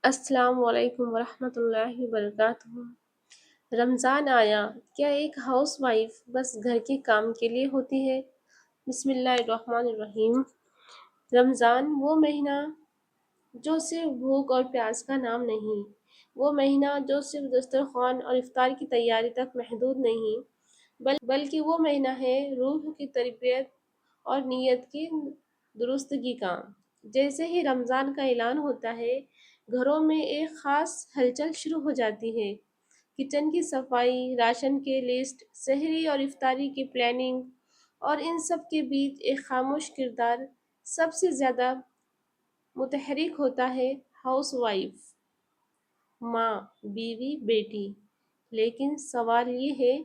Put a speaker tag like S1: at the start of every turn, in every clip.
S1: السلام علیکم ورحمۃ اللہ وبرکاتہ۔ رمضان آیا، کیا ایک ہاؤس وائف بس گھر کے کام کے لیے ہوتی ہے؟ بسم اللہ الرحمن الرحیم۔ رمضان وہ مہینہ جو صرف بھوک اور پیاس کا نام نہیں، وہ مہینہ جو صرف دسترخوان اور افطار کی تیاری تک محدود نہیں، بلکہ وہ مہینہ ہے روح کی تربیت اور نیت کی درستگی کا۔ جیسے ہی رمضان کا اعلان ہوتا ہے، گھروں میں ایک خاص ہلچل شروع ہو جاتی ہے۔ کچن کی صفائی، راشن کے لسٹ، سحری اور افطاری کی پلاننگ، اور ان سب کے بیچ ایک خاموش کردار سب سے زیادہ متحرک ہوتا ہے: ہاؤس وائف، ماں، بیوی، بیٹی۔ لیکن سوال یہ ہے،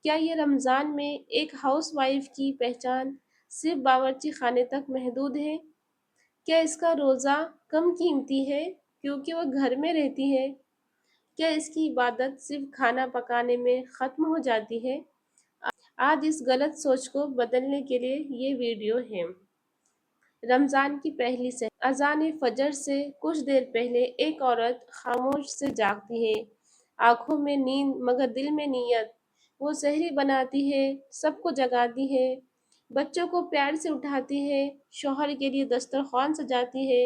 S1: کیا یہ رمضان میں ایک ہاؤس وائف کی پہچان صرف باورچی خانے تک محدود ہے؟ کیا اس کا روزہ کم قیمتی ہے کیونکہ وہ گھر میں رہتی ہے؟ کیا اس کی عبادت صرف کھانا پکانے میں ختم ہو جاتی ہے؟ آج اس غلط سوچ کو بدلنے کے لیے یہ ویڈیو ہے۔ رمضان کی پہلی سحر، اذان فجر سے کچھ دیر پہلے ایک عورت خاموش سے جاگتی ہے، آنکھوں میں نیند مگر دل میں نیت۔ وہ سحری بناتی ہے، سب کو جگاتی ہے، بچوں کو پیار سے اٹھاتی ہے، شوہر کے لیے دسترخوان سجاتی ہے،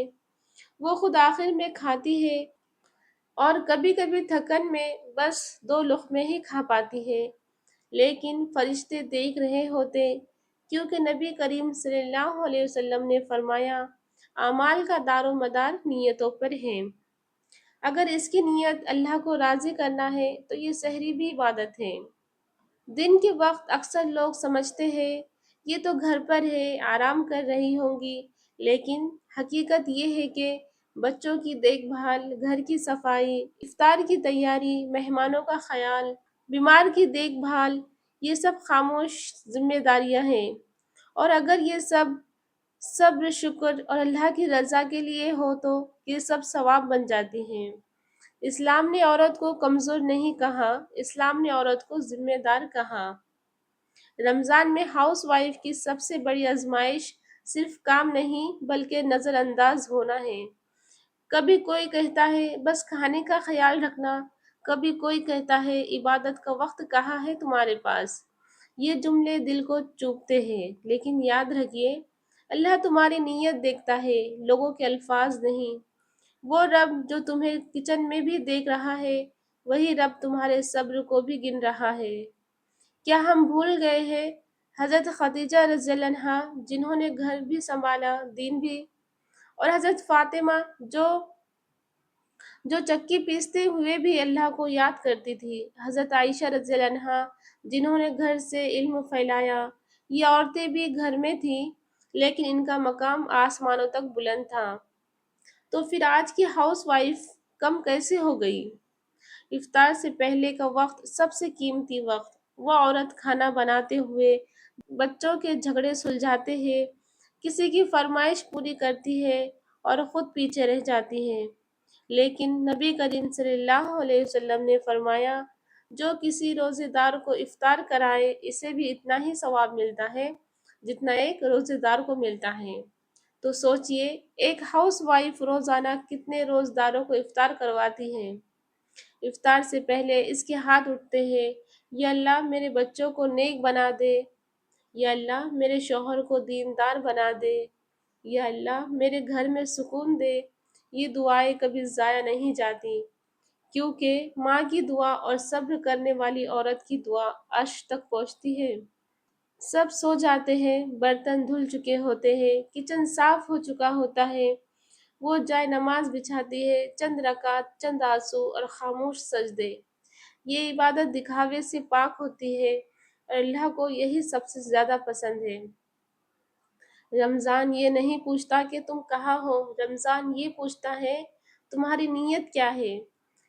S1: وہ خود آخر میں کھاتی ہے، اور کبھی کبھی تھکن میں بس 2 لقمے ہی کھا پاتی ہے۔ لیکن فرشتے دیکھ رہے ہوتے، کیونکہ نبی کریم صلی اللہ علیہ وسلم نے فرمایا، اعمال کا دار و مدار نیتوں پر ہے۔ اگر اس کی نیت اللہ کو راضی کرنا ہے تو یہ سحری بھی عبادت ہے۔ دن کے وقت اکثر لوگ سمجھتے ہیں یہ تو گھر پر ہے، آرام کر رہی ہوں گی، لیکن حقیقت یہ ہے کہ بچوں کی دیکھ بھال، گھر کی صفائی، افطار کی تیاری، مہمانوں کا خیال، بیمار کی دیکھ بھال، یہ سب خاموش ذمہ داریاں ہیں، اور اگر یہ سب صبر، شکر اور اللہ کی رضا کے لیے ہو تو یہ سب ثواب بن جاتی ہیں۔ اسلام نے عورت کو کمزور نہیں کہا، اسلام نے عورت کو ذمہ دار کہا۔ رمضان میں ہاؤس وائف کی سب سے بڑی آزمائش صرف کام نہیں بلکہ نظر انداز ہونا ہے۔ کبھی کوئی کہتا ہے بس کھانے کا خیال رکھنا، کبھی کوئی کہتا ہے عبادت کا وقت کہاں ہے تمہارے پاس۔ یہ جملے دل کو چوبھتے ہیں، لیکن یاد رکھیے، اللہ تمہاری نیت دیکھتا ہے، لوگوں کے الفاظ نہیں۔ وہ رب جو تمہیں کچن میں بھی دیکھ رہا ہے، وہی رب تمہارے صبر کو بھی گن رہا ہے۔ کیا ہم بھول گئے ہیں حضرت خدیجہ رضی اللہ عنہا، جنہوں نے گھر بھی سنبھالا، دین بھی، اور حضرت فاطمہ جو چکی پیستے ہوئے بھی اللہ کو یاد کرتی تھی، حضرت عائشہ رضی اللہ عنہا، جنہوں نے گھر سے علم پھیلایا۔ یہ عورتیں بھی گھر میں تھیں، لیکن ان کا مقام آسمانوں تک بلند تھا۔ تو پھر آج کی ہاؤس وائف کم کیسے ہو گئی؟ افطار سے پہلے کا وقت سب سے قیمتی وقت، وہ عورت کھانا بناتے ہوئے بچوں کے جھگڑے سلجھاتے ہیں، کسی کی فرمائش پوری کرتی ہے اور خود پیچھے رہ جاتی ہے۔ لیکن نبی کریم صلی اللہ علیہ وسلم نے فرمایا، جو کسی روزے دار کو افطار کرائے، اسے بھی اتنا ہی ثواب ملتا ہے جتنا ایک روزے دار کو ملتا ہے۔ تو سوچئے، ایک ہاؤس وائف روزانہ کتنے روزے داروں کو افطار کرواتی ہے؟ افطار سے پہلے اس کے ہاتھ اٹھتے ہیں، یا اللہ میرے بچوں کو نیک بنا دے، یا اللہ میرے شوہر کو دیندار بنا دے، یا اللہ میرے گھر میں سکون دے۔ یہ دعائیں کبھی ضائع نہیں جاتی، کیونکہ ماں کی دعا اور صبر کرنے والی عورت کی دعا عرش تک پہنچتی ہے۔ سب سو جاتے ہیں، برتن دھل چکے ہوتے ہیں، کچن صاف ہو چکا ہوتا ہے، وہ جائے نماز بچھاتی ہے، چند رکعت، چند آنسو اور خاموش سجدے۔ یہ عبادت دکھاوے سے پاک ہوتی ہے، اور اللہ کو یہی سب سے زیادہ پسند ہے۔ رمضان یہ نہیں پوچھتا کہ تم کہاں ہو، رمضان یہ پوچھتا ہے تمہاری نیت کیا ہے۔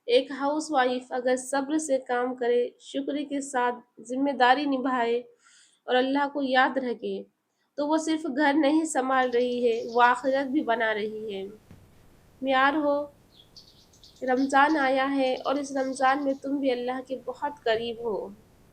S1: ایک ہاؤس وائف اگر صبر سے کام کرے، شکر کے ساتھ ذمہ داری نبھائے اور اللہ کو یاد رکھے، تو وہ صرف گھر نہیں سنبھال رہی ہے، وہ آخرت بھی بنا رہی ہے۔ معیار ہو، رمضان آیا ہے اور اس رمضان میں تم بھی اللہ کے بہت قریب ہو۔